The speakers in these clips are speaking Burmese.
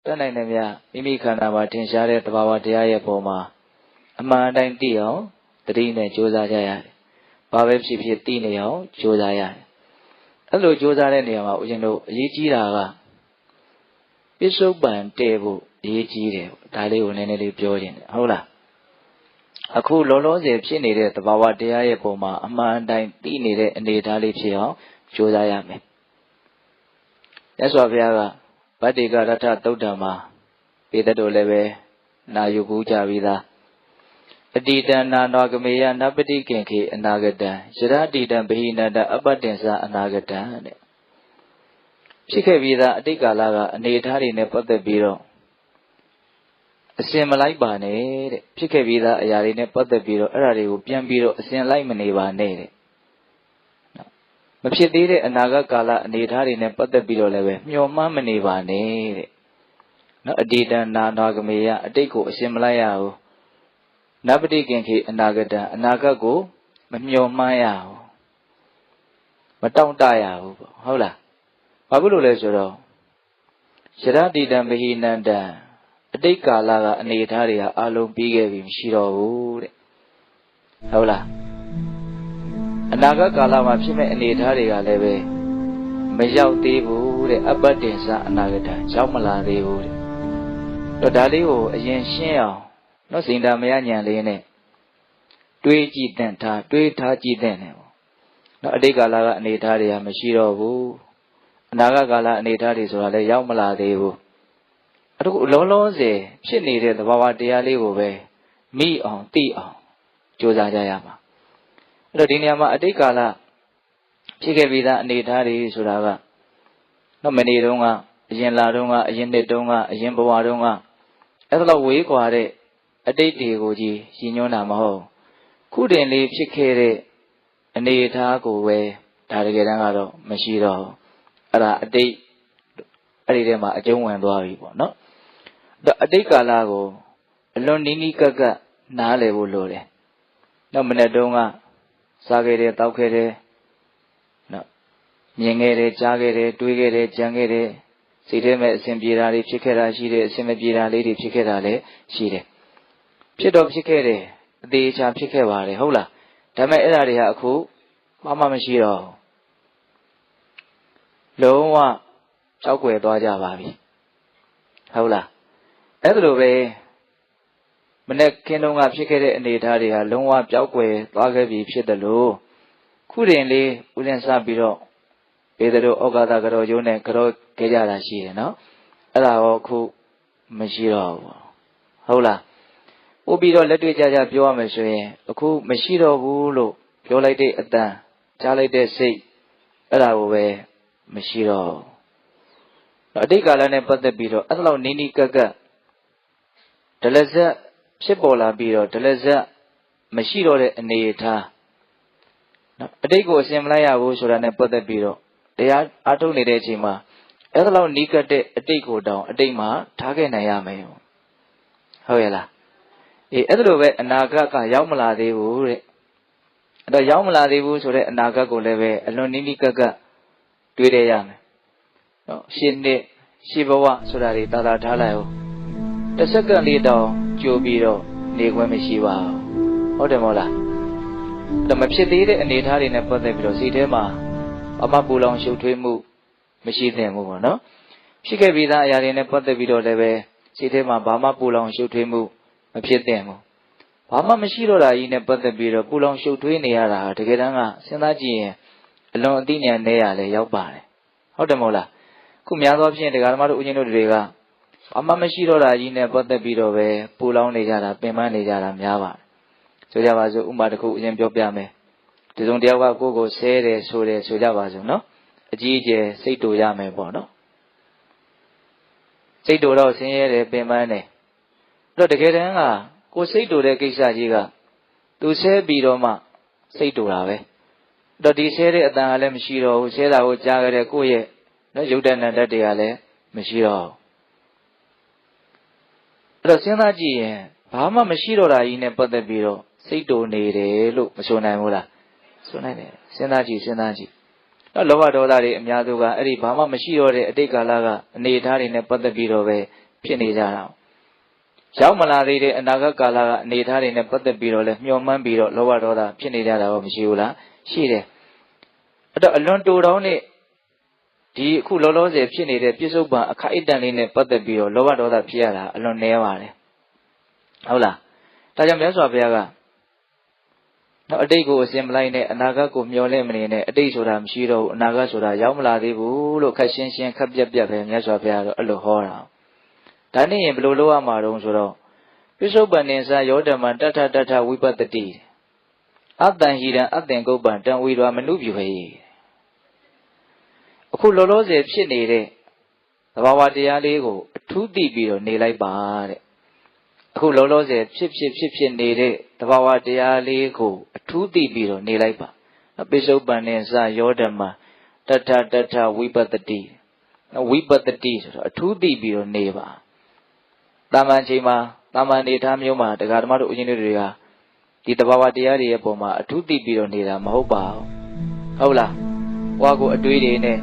တတ်နိုင်တယ်ဗျမိမိခန္ဓာမှာထင်ရှားတဲ့သဘာဝတရားရဲ့ပုံမှာအမှန်အတိုင်းသိအောင်တတိနဲ့ကြိုးစားကြရတယ်။ဘာပဲဖြစ်ဖြစ်သိနေအောင်ကြိုးစားရတယ်။အဲ့လိုကြိုးစားတဲ့နေရာမှာဦးဇင်းတို့အရေးကြီးတာကပစ္စုပန်တည့်ဖို့အရေးကြီးတယ်။ဒါလေးကိုနည်းနည်းလေးပြောခြင်းတယ်ဟုတ်လား။အခုလောလောဆယ်ဖြစ်နေတဲ့သဘာဝတရားရဲ့ပုံမှာအမှန်အတိုင်းသိနေတဲ့အနေအထားလေးဖြစ်အောင်ကြိုးစားရမယ်။မြတ်စွာဘုရားကဗတ္တိကရထသုတ်တံမှာပေတတို့လည်းပဲနာယူကူးကြပြီးသားအတိတံနာနောကမေယနပတိကင်ခေအနာဂတံယရတိတံဗဟိနတအပတ္တင်္စအနာဂတံတဲ့ဖြစ်ခဲ့ပြီးသားအတိတ်ကာလကအနေအထားတွေနဲ့ပတ်သက်ပြီးတော့အစင်မလိုက်ပါနဲ့တဲ့ဖြစ်ခဲ့ပြီးသားအရာတွေနဲ့ပတ်သက်ပြီးတော့အဲ့ဒါတွေကိုပြန်ပြီးတော့အစင်လိုက်မနေပါနဲ့တဲ့မဖြစ်သေးတဲ့အနာဂတ်ကာလအနေအထားတွေနဲ့ပတ်သက်ပြီးတော့လည်းပဲမျှော်မှန်းမနေပါနဲ့တဲ့နော်အတိတံနာနောကမေယအတိတ်ကိုအစင်မလိုက်ရဘူးနပတိကင်ခေအနာဂတံအနာဂတ်ကိုမမျှော်မှန်းရဘူးမတောင့်တရဘူးပေါ့ဟုတ်လားဘာဖြစ်လို့လဲဆိုတော့ယရတိတံဗဟိနန္တံအတိတ်ကာလကအနေအထားတွေကအလုံးပြီးခဲ့ပြီမရှိတော့ဘူးတဲ့ဟုတ်လားအနာဂတ်ကာလမှာဖြစ်မဲ့အနေအထားတွေကလည်းပဲမရောက်သေးဘူးတဲ့အပတ္တင်္စအနာဂတံရောက်မလာသေးဘူးတဲ့တော့ဒါလေးကိုအရင်ရှင်းအောင်နော်စင်တာမယဉာဏ်လေးနဲ့တွေးကြည့်တဲ့ထားတွေးထားကြည့်တဲ့နဲ့ပေါ့နော်အတိတ်ကာလကအနေအထားတွေကမရှိတော့ဘူးအနာဂတ်ကာလအနေအထားတွေဆိုတာလည်းရောက်မလာသေးဘူးအခုလောလောဆယ်ဖြစ်နေတဲ့သဘာဝတရားလေးကိုပဲမိအောင်သိအောင်ကြိုးစားကြရမှာအဲ့တော့ဒီနေရာမှာအတိတ်ကာလဖြစ်ခဲ့ပြီးသားအနေအထားတွေဆိုတာကနော်မနေ့တုန်းကအရင်လာတုန်းကအရင်နှစ်တုန်းကအရင်ဘဝတုန်းကအဲ့လိုဝေးကွာတဲ့အတိတ်တွေကိုကြီးရည်ညွှန်းတာမဟုတ်ခုတင်လေးဖြစ်ခဲ့တဲ့အနေအထားကိုပဲဒါတကယ်တမ်းကတော့မရှိတော့အဲ့ဒါအတိတ်အဲ့ဒီထဲမှာအကျုံးဝင်သွားပြီပေါ့နော်အတိတ်ကာလကိုအလွန်နီးနီးကပ်ကပ်နားလည်ဖို့လိုတယ်နောက်မနေ့တုန်းကစားခဲ့တယ်တောက်ခဲ့တယ်နော်မြင်ခဲ့တယ်ကြားခဲ့တယ်တွေးခဲ့တယ်ကြံခဲ့တယ်စိတ်ထဲမှာအစဉ်ပြေတာတွေဖြစ်ခဲ့တာရှိတယ်အစဉ်မပြေတာလေးတွေဖြစ်ခဲ့တာလည်းရှိတယ်ဖြစ်တော့ဖြစ်ခဲ့တယ်အသေးချာဖြစ်ခဲ့ပါတယ်ဟုတ်လားဒါပေမဲ့အဲ့ဒါတွေဟာအခုမှမရှိတော့လုံးဝကြောက်ွယ်သွားကြပါပြီဟုတ်လားအဲ့ဒါလိုပဲမနေ့ကင်းတုန်းကဖြစ်ခဲ့တဲ့အနေအထားတွေဟာလုံးဝကြောက်ွယ်သွားခဲ့ပြီဖြစ်တယ်လို့ခုတင်လေးဦးလင်းစပြီးတော့ပေတတို့ဩဃာတကြောကျိုးနဲ့ကြောခဲ့ကြတာရှိတယ်နော်အဲ့ဒါရောအခုမရှိတော့ဘူးဟုတ်လားပို့ပြီးတော့လက်တွေ့ကြကြပြောရမယ်ဆိုရင်အခုမရှိတော့ဘူးလို့ပြောလိုက်တဲ့အတန်ကြားလိုက်တဲ့စိတ်အဲ့ဒါကိုပဲမရှိတော့အတိတ်ကာလနဲ့ပတ်သက်ပြီးတော့အဲ့လောက်နီးနီးကပ်ကပ်ဒလဇက်ဖြစ်ပေါ်လာပြီးတော့ဒလဇက်မရှိတော့တဲ့အနေအထားနော်အတိတ်ကိုအစင်မလိုက်ရဘူးဆိုတာနဲ့ပတ်သက်ပြီးတော့တရားအားထုတ်နေတဲ့အချိန်မှာအဲ့လောက်နီးကပ်တဲ့အတိတ်ကိုတောင်အတိတ်မှာထားခဲ့နိုင်ရမယ်ဟုတ်ရဲ့လားအဲ့ဒါလိုပဲအနာဂတ်ကရောက်မလာသေးဘူးတဲ့အဲ့တော့ရောက်မလာသေးဘူးဆိုတဲ့အနာဂတ်ကိုလည်းပဲအလွန်နီးနီးကပ်ကပ်တွေးရရမယ်နော်ရှင်းနှစ်ရှင်းဘဝဆိုတာတွေတာထားလိုက်အောင်တစ်စက္ကန့်လေးတောင်ကြိုပြီးတော့နေခွင့်မရှိပါဘူးဟုတ်တယ်မဟုတ်လားဒါမဖြစ်သေးတဲ့အနေအထားတွေနဲ့ပတ်သက်ပြီးတော့စိတ်ထဲမှာအမပူလောင်ရှုပ်ထွေးမှုမရှိသင့်ဘူးပေါ့နော်ဖြစ်ခဲ့ပြီးသားအရာတွေနဲ့ပတ်သက်ပြီးတော့လည်းပဲစိတ်ထဲမှာဘာမှပူလောင်ရှုပ်ထွေးမှုမဖြစ်သင့်ဘူးဘာမှမရှိတော့တာကြီးနဲ့ပတ်သက်ပြီးတော့ပူလောင်ရှုပ်ထွေးနေရတာတကယ်တမ်းကစဉ်းစားကြည့်ရင်အလွန်အသိဉာဏ်နဲ့ရလဲရောက်ပါတယ်ဟုတ်တယ်မဟုတ်လားခုများသောဖြင့်တရားဓမ္မတို့ဦးဇင်းတို့တွေကဘာမှမရှိတော့တာကြီးနဲ့ပတ်သက်ပြီးတော့ပဲပူလောင်နေကြတာပင်ပန်းနေကြတာများပါတယ်ဆိုကြပါစို့ဥပမာတစ်ခုအရင်ပြောပြမယ်ဒီစုံတယောက်ကကိုယ့်ကိုဆဲတယ်ဆိုတယ်ဆိုကြပါစို့နော်အကြီးအကျယ်စိတ်တူရမယ်ပေါ့နော်စိတ်တူတော့ဆင်းရဲတယ်ပင်ပန်းတယ်အဲ့တော့တကယ်တမ်းကကိုယ်စိတ်တူတဲ့ကိစ္စကြီးကသူဆဲပြီးတော့မှစိတ်တူတာပဲအဲ့တော့ဒီဆဲတဲ့အတန်ကလည်းမရှိတော့ဘူးဆဲတာကိုကြားကြတဲ့ကိုယ့်ရဲ့နော်ယုတ်တဏ္ဍတ်တွေကလည်းမရှိတော့အဲ့တော့စဉ်းစားကြည့်ရင်ဘာမှမရှိတော့တာကြီးနဲ့ပတ်သက်ပြီးတော့စိတ်တူနေတယ်လို့မဆိုနိုင်ဘူးလားဆိုနိုင်တယ်စဉ်းစားကြည့်လောဘဒေါသတွေအများစုကအဲ့ဒီဘာမှမရှိတော့တဲ့အတိတ်ကာလကအနေအထားတွေနဲ့ပတ်သက်ပြီးတော့ပဲ ဖြစ်နေကြတာရောက်မလာသေးတဲ့အနာဂတ်ကာလကအနေထားတွေနဲ့ပတ်သက်ပြီးတော့လဲမျှော်မှန်းပြီးတော့လောဘဒေါသဖြစ်နေကြတာရောမရှိဘူးလားရှိတယ်အဲ့တော့အလွန်တူတောင်းနဲ့ဒီအခုလောလောဆယ်ဖြစ်နေတဲ့ပြစ္ဆုတ်ပံအခါအတန်လေးနဲ့ပတ်သက်ပြီးတော့လောဘဒေါသဖြစ်ရတာအလွန်နည်းပါတယ်ဟုတ်လားဒါကြောင့်မြတ်စွာဘုရားကနော်အတိတ်ကိုအစင်မလိုက်နဲ့အနာဂတ်ကိုမျှော်လင့်မနေနဲ့အတိတ်ဆိုတာမရှိတော့ဘူးအနာဂတ်ဆိုတာရောက်မလာသေးဘူးလို့ခက်ရှင်းရှင်းခက်ပြက်ပြက်ပဲမြတ်စွာဘုရားတော့အဲ့လိုဟောတာဒါနဲ့ရင်ဘယ်လိုလုပ်ရမှာတုံးဆိုတော့ပိဿုပ္ပန္နေသယောဓမ္မတထတထဝိပတ္တိအတ္တံဟိရံအတ္တံကုပ္ပံတံဝိရောမနုပြုဟေအခုလောလောဆယ်ဖြစ်နေတဲ့သဘာဝတရားလေးကိုအထူးသိပြီးတော့နေလိုက်ပါတဲ့အခုလောလောဆယ်ဖြစ်နေတဲ့သဘာဝတရားလေးကိုအထူးသိပြီးတော့နေလိုက်ပါပိဿုပ္ပန္နေသယောဓမ္မတထတထဝိပတ္တိဝိပတ္တိဆိုတော့အထူးသိပြီးတော့နေပါတာမန်ချိန်မှာတာမန်နေထားမျိုးမှာတရားဓမ္မတို့ဦးဇင်းတွေကဒီတဘာဝတရားတွေရဲ့ပုံမှာအထူးသိပြီးတော့နေတာမဟုတ်ပါဘူးဟုတ်လားဟောကိုအတွေးတွေနဲ့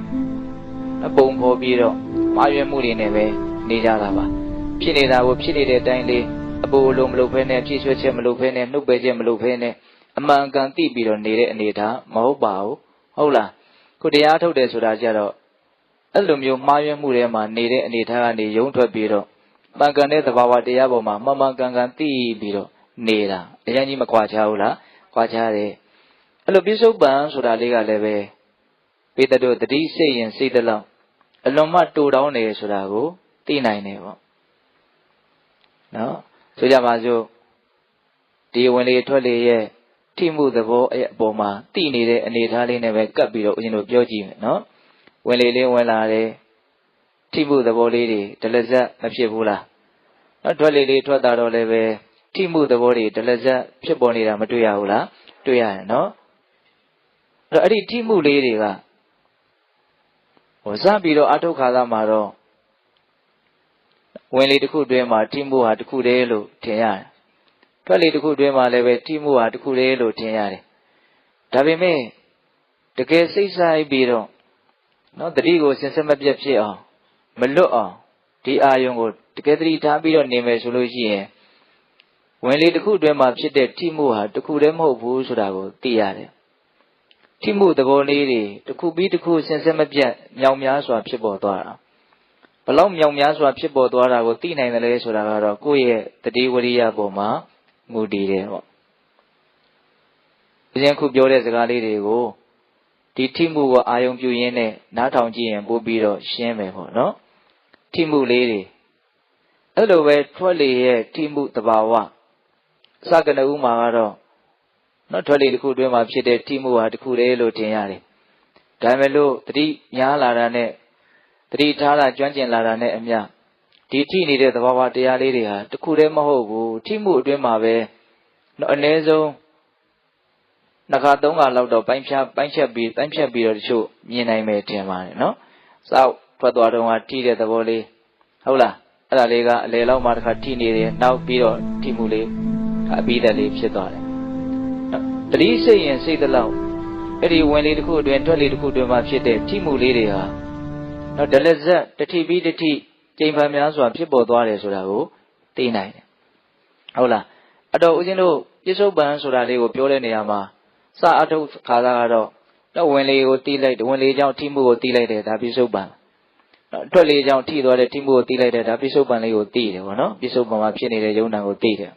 အပုံဖော်ပြီးတော့မာရွယ်မှုတွေနဲ့ပဲနေကြတာပါဖြစ်နေတာကိုဖြစ်နေတဲ့အတိုင်းလေးအပူလုံးမလုပ်ဖဲနဲ့ဖြည့်ဆွဲချက်မလုပ်ဖဲနဲ့နှုတ်ပယ်ချက်မလုပ်ဖဲနဲ့အမှန်ကန်သိပြီးတော့နေတဲ့အနေထားမဟုတ်ပါဘူးဟုတ်လားခုတရားထုတ်တယ်ဆိုတာကြတော့အဲ့လိုမျိုးမှားယွင်းမှုတွေမှာနေတဲ့အနေထားကနေယုံထွက်ပြီးတော့ပံကန်တဲ့သဘာဝတရားပေါ်မှာမှန်မှန်ကန်ကန်သိပြီးတော့နေတာအရင်ကြီးမခွာချဘူးလားခွာချတယ်အဲ့လိုပြစ္ဆုတ်ပံဆိုတာလေးကလည်းပဲပေတတို့တတိစိတ်ရင်စိတ်တလောက်အလွန်မှတူတောင်းနေဆိုတာကိုသိနိုင်တယ်ပေါ့နော်ဆိုကြပါစို့ဒီဝင်လေထွက်လေရဲ့ထိမှုသဘောအပေါ်မှာသိနေတဲ့အနေထားလေးနဲ့ပဲကပ်ပြီးတော့ဦးဇင်းတို့ပြောကြည့်မယ်နော်ဝင်လေလေးဝင်လာတယ်ထိမှုသဘောလေးတွေဒလဇက်မဖြစ်ဘူးလားနော်ထွက်လေလေးထွက်တာတော့လည်းပဲထိမှုသဘောတွေဒလဇက်ဖြစ်ပေါ်နေတာမတွေ့ရဘူးလားတွေ့ရတယ်နော်အဲ့ဒီထိမှုလေးတွေကစပြီးတော့အထုတ်ခါသားမှာတော့ဝင်လေတစ်ခုတွင်းမှာထိမှုဟာတစ်ခုတည်းလို့ထင်ရတယ်ထွက်လေတစ်ခုတွင်းမှာလည်းပဲထိမှုဟာတစ်ခုတည်းလို့ထင်ရတယ်ဒါပေမဲ့တကယ်စိတ်ဆိုင်ပြီးတော့နော်တတိကိုစင်စစ်မပြတ်ဖြစ်အောင်မလွတ်အောင်ဒီအာယုံကိုတကယ်တတိထားပြီးတော့နေမယ်ဆိုလို့ရှိရင်ဝင်လေတစ်ခုတွင်းမှာဖြစ်တဲ့ထိမှုဟာတစ်ခုတည်းမဟုတ်ဘူးဆိုတာကိုသိရတယ်ထိမှုသဘောလေးတွေတစ်ခုပြီးတစ်ခုစင်စစ်မပြတ်မြောင်များစွာဖြစ်ပေါ်သွားတာဘလောက်မြောင်များစွာဖြစ်ပေါ်သွားတာကိုသိနိုင်တယ်လေဆိုတာကတော့ကိုယ့်ရဲ့တတိဝရိယပေါ်မှာမူတည်တယ်ပေါ့ဒီရင်ခုပြောတဲ့စကားလေးတွေကိုဒီထိမှုကိုအာယုံပြုရင်းနဲ့နားထောင်ကြည့်ရင်ပို့ပြီးတော့ရှင်းမယ်ပေါ့နော်ထိမှုလေးတွေအဲ့လိုပဲထွက်လေရဲ့ထိမှုတဘာဝစကနဦးမှာကတော့နော်ထွက်လေတစ်ခုတွင်းမှာဖြစ်တဲ့ထိမှုဟာတစ်ခုတည်းလို့ထင်ရတယ်ဒါပေမဲ့လို့တတိများလာတာနဲ့တတိထားတာကျွမ်းကျင်လာတာနဲ့အမျှဒီထိနေတဲ့သဘာဝတရားလေးတွေဟာတစ်ခုတည်းမဟုတ်ဘူးထိမှုအတွင်းမှာပဲနော်အနည်းဆုံးနှစ်ခါသုံးခါလောက်တော့ပိုင်းဖြတ်ပြီးတော့တချို့မြင်နိုင်မယ်ထင်ပါတယ်နော်စောက်ထွက်သွားတော့ထိတဲ့သဘောလေးဟုတ်လားအဲ့ဒါလေးကအလေလောက်မှတစ်ခါထိနေတယ်နောက်ပြီးတော့ထိမှုလေးအပြီးသက်လေးဖြစ်သွားတယ်တတိစိတ်ရင်စိတ်တလောက်အဲ့ဒီဝင်လေးတစ်ခုအတွင်းထွက်လေးတစ်ခုအတွင်းမှာဖြစ်တဲ့ထိမှုလေးတွေဟာနော်ဒလဇက်တတိပြီးတတိကျိန်ဖန်များစွာဖြစ်ပေါ်သွားတယ်ဆိုတာကိုသိနိုင်တယ်ဟုတ်လားအဲ့တော့ဦးဇင်းတို့ပြစ္ဆုတ်ပံဆိုတာလေးကိုပြောတဲ့နေရာမှာစအထုတ်ခါသာကတော့တော့ဝင်လေကိုတီးလိုက်ဝင်လေကြောင့်ထိမှုကိုတီးလိုက်တယ်ဒါပြစ္ဆုတ်ပံနော်ထွက်လေကြောင့်ထိသွားတဲ့ထိမှုကိုတီးလိုက်တယ်ဒါပြစ္ဆုတ်ပံလေးကိုတီးတယ်ပေါ့နော်ပြစ္ဆုတ်ပံမှာဖြစ်နေတဲ့ယုံနာကိုတီးတယ်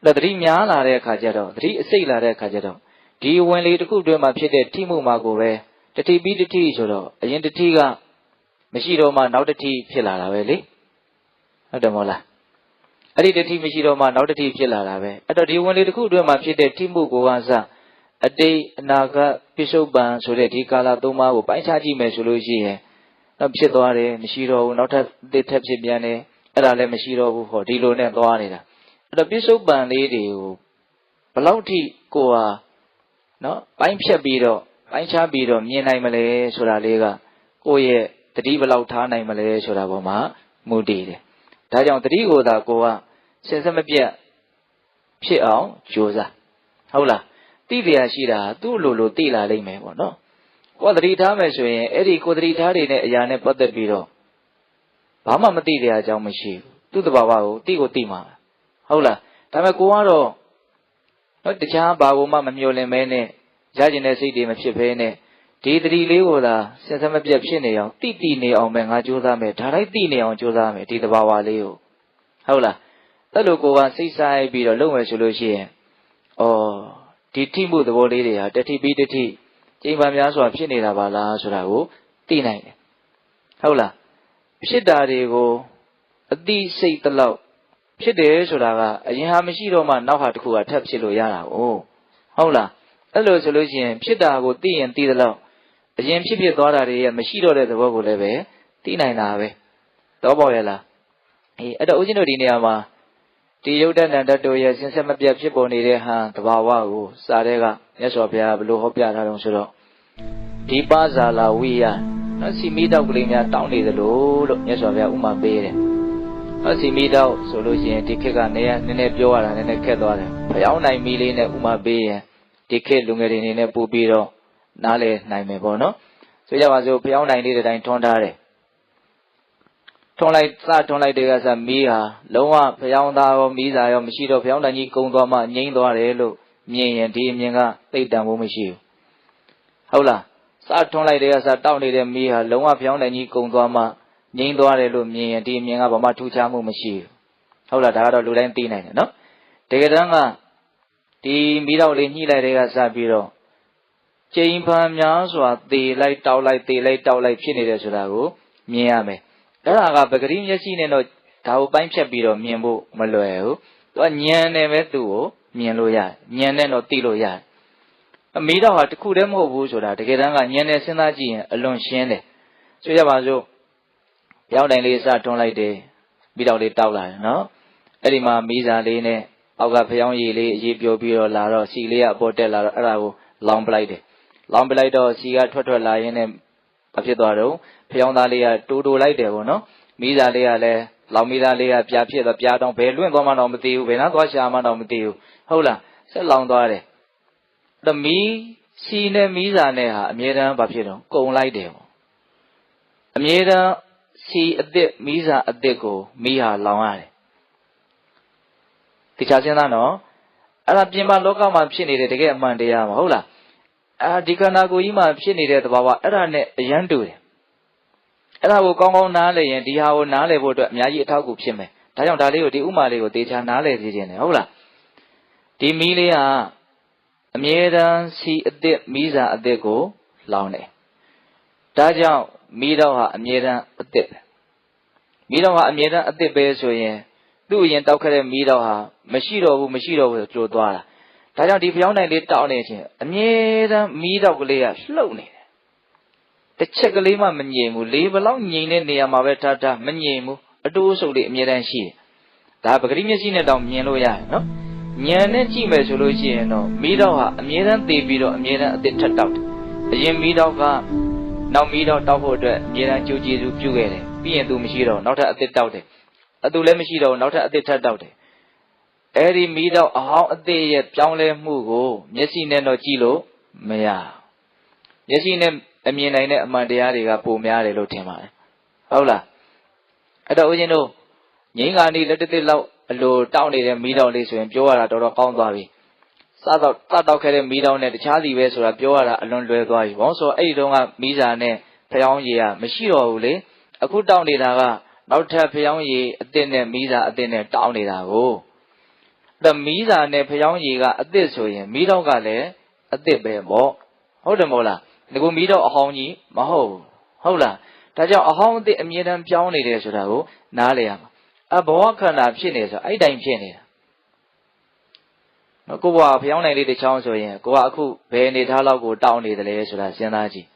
အဲ့တတိများလာတဲ့အခါကျတော့တတိအစိတ်လာတဲ့အခါကျတော့ဒီဝင်လေတစ်ခုတွင်းမှာဖြစ်တဲ့ထိမှုမှာကိုပဲတတိပြီးတတိဆိုတော့အရင်တတိကမရှိတော့မှနောက်တတိဖြစ်လာတာပဲလေဟုတ်တယ်မို့လားအဲ့ဒီတတိမရှိတော့မှနောက်တတိဖြစ်လာတာပဲအဲ့တော့ဒီဝင်လေတစ်ခုတွင်းမှာဖြစ်တဲ့ထိမှုကိုကစအတိတ်အနာဂတ်ပြစ္ဆုတ်ပံဆိုတဲ့ဒီကာလသုံးပါးကိုပိုင်းခြားကြည့်မယ်ဆိုလို့ရှိရင်တော့ဖြစ်သွားတယ်မရှိတော့ဘူးနောက်ထပ်တစ်ထပ်ဖြစ်ပြန်တယ်အဲ့ဒါလည်းမရှိတော့ဘူးဟောဒီလိုနဲ့သွားနေတာအဲ့တော့ပြစ္ဆုတ်ပံလေးတွေကိုဘလောက်ထိကိုဟာနော်ပိုင်းဖြတ်ပြီးတော့ပိုင်းခြားပြီးတော့မြင်နိုင်မလဲဆိုတာလေးကကိုယ့်ရဲ့တတိဘလောက်ထားနိုင်မလဲဆိုတာပေါ်မှာမူတည်တယ်ဒါကြောင့်တတိကိုသာကိုကစင်စမပြတ်ဖြစ်အောင်ကြိုးစားဟုတ်လားသိတရားရှိတာသူ့လိုသိလာလိမ့်မယ်ပေါ့နော်ကိုယ်သတိထားမယ်ဆိုရင်အဲ့ဒီကိုယ်သတိထားတွေနဲ့အရာနဲ့ပတ်သက်ပြီးတော့ ဘာမှမသိတဲ့အကြောင်းမရှိဘူးသူ့တဘာဝကိုတိကိုတိမှာဟုတ်လားဒါပေမဲ့ကိုကတော့နော်တခြားဘာကိုမှမမျှော်လင့်မဲနဲ့ရကျင်တဲ့စိတ်တွေမဖြစ်ဘဲနဲ့ဒီတတိလေးကိုသာဆက်ဆက်မပြတ်ဖြစ်နေအောင်တိနေအောင်ပဲငါကြိုးစားမယ်ဒါလိုက်တိနေအောင်ကြိုးစားမယ်ဒီတဘာဝလေးကိုဟုတ်လားအဲ့လိုကိုကစိတ်ဆိုင်ပြီးတော့လုပ်မယ်ဆိုလို့ရှိရင်ဒီထိမှုသဘောလေးတွေဟာတတိပြီးတတိကျိန်ပါများစွာဖြစ်နေတာပါလားဆိုတာကိုသိနိုင်တယ်ဟုတ်လားဖြစ်တာတွေကိုအတိစိတ်တလောက်ဖြစ်တယ်ဆိုတာကအရင်ဟာမရှိတော့မှနောက်ဟာတစ်ခုကထပ်ဖြစ်လို့ရတာဟုတ်လားအဲ့လိုဆိုလို့ရှိရင်ဖြစ်တာကိုသိရင်သိသလောက်အရင်ဖြစ်သွားတာတွေရဲ့မရှိတော့တဲ့သဘောကိုလည်းပဲသိနိုင်တာပဲတော့ပေါ့ရဲ့လားအဲ့တော့ဦးဇင်းတို့ဒီနေရာမှာဒီယုတ်တဏ္ဍတ္တရဲ့စင်ဆက်မပြတ်ဖြစ်ပေါ်နေတဲ့ဟန်တဘာဝကိုစာတဲ့ကမြတ်စွာဘုရားဘယ်လိုဟောပြထားတုံးဆိုတော့ဒီပါဇာလာဝိယနော်စီမီတောက်ကလေးများတောင်းနေသလိုလို့မြတ်စွာဘုရားဥမာပေးတယ်နော်စီမီတောက်ဆိုလို့ရှိရင်ဒီခေတ်ကနေနည်းနည်းပြောရတာနည်းနည်းခက်သွားတယ်ဖျောင်းနိုင်မီလေးနဲ့ဥမာပေးရင်ဒီခေတ်လူငယ်တွေအနေနဲ့ပို့ပြီးတော့နားလည်နိုင်မယ်ပေါ့နော်ဆိုကြပါစို့ဖျောင်းနိုင်လေးတဲ့တိုင်းထွန်းထားတယ်ထွန်းလိုက်တဲ့ကစားမီးဟာလုံးဝဖျောင်းသားရောမီးစာရောမရှိတော့ဖျောင်းတန်ကြီးကုန်းသွားမှငြိမ်းသွားတယ်လို့မြင်ရင်ဒီအမြင်ကသိတန်ဖို့မရှိဘူးဟုတ်လားစထွန်းလိုက်တဲ့ကစားတောက်နေတဲ့မီးဟာလုံးဝဖျောင်းတန်ကြီးကုန်းသွားမှငြိမ်းသွားတယ်လို့မြင်ရင်ဒီအမြင်ကဘာမှထူးခြားမှုမရှိဘူးဟုတ်လားဒါကတော့လူတိုင်းသိနိုင်တယ်နော်တကယ်တမ်းကဒီမီးတော့လေးညှိလိုက်တဲ့ကစားပြီးတော့ကျိန်ဖန်များစွာသေလိုက်တောက်လိုက်သေလိုက်တောက်လိုက်ဖြစ်နေတယ်ဆိုတာကိုမြင်ရမယ်အဲ့ဒါကပဂရိမျက်စိနဲ့တော့ဒါကိုပိုင်းဖြတ်ပြီးတော့မြင်ဖို့မလွယ်ဘူးသူကဉာဏ်နဲ့ပဲသူ့ကိုမြင်လို့ရတယ်ဉာဏ်နဲ့တော့သိလို့ရတယ်အမီးတော့ဟာတစ်ခုတည်းမဟုတ်ဘူးဆိုတာတကယ်တမ်းကဉာဏ်နဲ့စဉ်းစားကြည့်ရင်အလွန်ရှင်းတယ်ဆိုကြပါစို့ပြောင်းတိုင်းလေးစထွန်းလိုက်တယ်ပြီးတော့လေးတောက်လာတယ်နော်အဲ့ဒီမှာမီးစာလေးနဲ့အောက်ကဖျောင်းရည်လေးအရေးပြောပြီးတော့လာတော့စီလေးကအပေါ်တက်လာတော့အဲ့ဒါကိုလောင်းပလိုက်တယ်လောင်းပလိုက်တော့စီကထွက်လာရင်းနဲ့ဘာဖြစ်သွားတော့ဖျောင်းသားလေးကတိုးလိုက်တယ်ပေါ့နော်မီးစာလေးကလည်းလောင်မီးသားလေးကပြာဖြစ်တော့ပြာတော့ဘယ်လွင့်သွားမှတော့မသိဘူးဘယ်နာသွားရှာမှတော့မသိဘူးဟုတ်လားဆက်လောင်သွားတယ်အဲ့မီးစီနဲ့မီးစာနဲ့ဟာအမြဲတမ်းဘာဖြစ်တော့ကုံလိုက်တယ်ပေါ့အမြဲတမ်းစီအစ်စ်မီးစာအစ်စ်ကိုမီးဟာလောင်ရတယ်တခြားစဉ်းစားနော်အဲ့ဒါပြင်ပလောကမှာဖြစ်နေတဲ့တကယ်အမှန်တရားမှာဟုတ်လားဒီခန္ဓာကိုယ်ကြီးမှာဖြစ်နေတဲ့သဘာဝအဲ့ဒါနဲ့အရန်တူတယ်အဲ့ဒါကိုကောင်းကောင်းနားလည်ရင်ဒီဟာကိုနားလည်ဖို့အတွက်အများကြီးအထောက်အကူဖြစ်မယ်ဒါကြောင့်ဒါလေးကိုဒီဥမာလေးကိုသေချာနားလည်စေခြင်းတယ်ဟုတ်လားဒီမီးလေးကအမြဲတမ်းစီအစ်စ်မီးစာအစ်စ်ကိုလောင်တယ်ဒါကြောင့်မီးတော့ဟာအမြဲတမ်းအစ်စ်ပဲမီးတော့ဟာအမြဲတမ်းအစ်စ်ပဲဆိုရင်သူ့အရင်တောက်ခဲ့တဲ့မီးတော့ဟာမရှိတော့ဘူးဆိုကြိုးသွားတာဒါကြောင့်ဒီဖျောင်းနိုင်လေးတောက်နေခြင်းအမြဲတမ်းမီးတော့ကလေးကလှုပ်နေတယ်တစ်ချက်ကလေးမှမငြိမ်ဘူးလေးဘလောက်ငြိမ်တဲ့နေရာမှာပဲထားမငြိမ်ဘူးအတိုးအဆုပ်လေးအမြဲတမ်းရှိတယ်ဒါပဂရိမျက်စိနဲ့တောင်မြင်လို့ရတယ်နော်ဉာဏ်နဲ့ကြည့်မယ်ဆိုလို့ရှိရင်တော့မီးတော့ဟာအမြဲတမ်းသေပြီးတော့အမြဲတမ်းအစ်စ်ထက်တောက်တယ်အရင်မီးတော့ကနောက်မီးတော့တောက်ဖို့အတွက်အမြဲတမ်းကြိုးကျေစုပြုခဲ့တယ်ပြီးရင်သူမရှိတော့နောက်ထပ်အစ်စ်တောက်တယ်သူလည်းမရှိတော့နောက်ထပ်အစ်စ်ထက်တောက်တယ်အဲ့ဒီမီးတော့အဟောင်းအစ်စ်ရဲ့ပြောင်းလဲမှုကိုမျက်စိနဲ့တော့ကြည့်လို့မရမျက်စိနဲ့အမြင်နိုင်တဲ့အမှန်တရားတွေကပုံများတယ်လို့ထင်ပါတယ်ဟုတ်လားအဲ့တော့ဦးဇင်းတို့ငိမ့်ကနေလက်တစ်လောက်အလိုတောက်နေတဲ့မီးတောက်လေးဆိုရင်ပြောရတာတော်တော်ကောင်းသွားပြီစတောက်ခဲ့တဲ့မီးတောက်နဲ့တခြားစီပဲဆိုတာပြောရတာအလွန်လွယ်သွားပြီဘောဆိုအဲ့ဒီတုန်းကမီးစာနဲ့ဖျောင်းရည်ကမရှိတော့ဘူးလေအခုတောက်နေတာကနောက်ထပ်ဖျောင်းရည်အစ်စ်နဲ့မီးစာအစ်စ်နဲ့တောက်နေတာကိုအဲ့မီးစာနဲ့ဖျောင်းရည်ကအစ်စ်ဆိုရင်မီးတောက်ကလည်းအစ်စ်ပဲပေါ့ဟုတ်တယ်မဟုတ်လားဒီကိုမီးတော့အဟောင်းကြီးမဟုတ်ဘူးဟုတ်လားဒါကြောင့်အဟောင်းအသစ်အမြဲတမ်းပြောင်းနေတယ်ဆိုတာကိုနားလည်ရမှာဘဝခန္ဓာဖြစ်နေဆိုအဲ့တိုင်းဖြစ်နေတာနော်ကိုဘဝဖျောင်းနိုင်လေးတစ်ချောင်းဆိုရင်ကိုကအခုဘယ်အနေထားလောက်ကိုတောင်းနေတယ်လဲဆိုတာစဉ်းစားကြည့်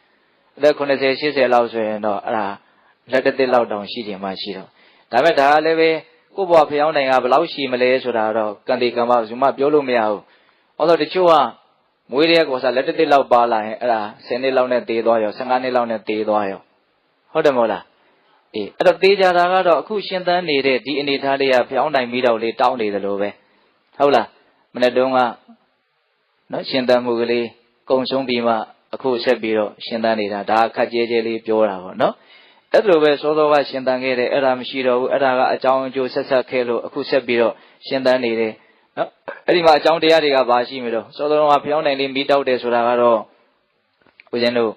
အသက်80 80လောက်ဆိုရင်တော့အဲ့ဒါလက်တစ်တစ်လောက်တောင်ရှိတယ်မှရှိတော့ဒါပေမဲ့ဒါလည်းပဲကိုဘဝဖျောင်းနိုင်ကဘယ်လောက်ရှိမလဲဆိုတာတော့ကံတိကံမဇုမပြောလို့မရဘူးအဲ့တော့တချို့ကမွေးတဲ့ကောစားလက်တစ်လောက်ပါလာရင်အဲ့ဒါ10နှစ်လောက်နဲ့တေးသွားရော15နှစ်လောက်နဲ့တေးသွားရောဟုတ်တယ်မဟုတ်လားအဲ့တော့တေးကြတာကတော့အခုရှင်သန်နေတဲ့ဒီအနေထားလေးကဖျောင်းနိုင်ပြီးတော့လေးတောင်းနေတယ်လို့ပဲဟုတ်လားမနေ့တုန်းကနော်ရှင်သန်မှုကလေးကုံဆုံးပြီးမှအခုဆက်ပြီးတော့ရှင်သန်နေတာဒါခက်ကြဲကြဲလေးပြောတာပေါ့နော် အဲ့လိုပဲစောစောကရှင်သန်ခဲ့တယ်အဲ့ဒါမရှိတော့ဘူးအဲ့ဒါကအကြောင်းအကျိုးဆက်ဆက်ခဲ့လို့အခုဆက်ပြီးတော့ရှင်သန်နေတယ်နော်အဲ့ဒီမှာအကြောင်းတရားတွေကဘာရှိမလို့စောစောကဖျောင်းနိုင်လေးမီးတောက်တယ်ဆိုတာကတော့ဦးဇင်းတို့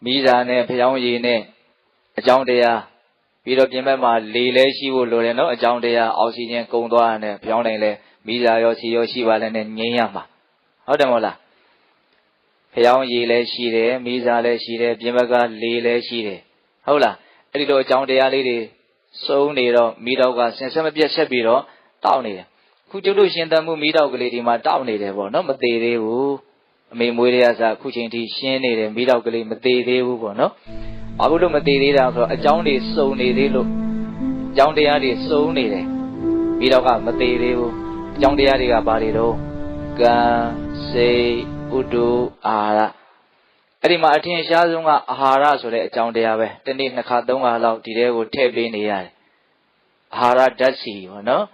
မီးစာနဲ့ဖျောင်းရည်နဲ့အကြောင်းတရားပြီးတော့ပြင်ဘက်မှာလေလဲရှိဖို့လိုတယ်နော်အကြောင်းတရားအောက်ဆီဂျင်ကုန်သွားတယ်ဖျောင်းနိုင်လဲမီးစာရောစီရောရှိပါလဲနဲ့ငြိမ်းရမှာဟုတ်တယ်မဟုတ်လားဖျောင်းရည်လဲရှိတယ်မီးစာလဲရှိတယ်ပြင်ဘက်ကလေလဲရှိတယ်ဟုတ်လားအဲ့ဒီတော့အကြောင်းတရားလေးတွေစုံနေတော့မီးတောက်ကဆင်ဆက်မပြတ်ဆက်ပြီးတော့တောက်နေတယ်ခုကျုပ်တို့ရှင်သန်မှုမီးတောက်ကလေးဒီမှာတောက်နေတယ်ပေါ့နော်မသေးသေးဘူးအမေမွေးတွေကစားအခုချိန်ထိရှင်းနေတယ်မီးတောက်ကလေးမသေးသေးဘူးပေါ့နော်ဘာလို့မသေးသေးတာဆိုတော့အကြောင်းတွေစုံနေသေးလို့အကြောင်းတရားတွေစုံနေတယ်မီးတောက်ကမသေးသေးဘူးအကြောင်းတရားတွေကဘာတွေတော့ကံစိတ်ဥဒ္ဓအာဟာရအဲ့ဒီမှာအထင်ရှားဆုံးကအာဟာရဆိုတဲ့အကြောင်းတရားပဲတနေ့နှစ်ခါသုံးခါလောက်ဒီထဲကိုထည့်ပေးနေရတယ်အာဟာရဓာတ်စီပေါ့နော်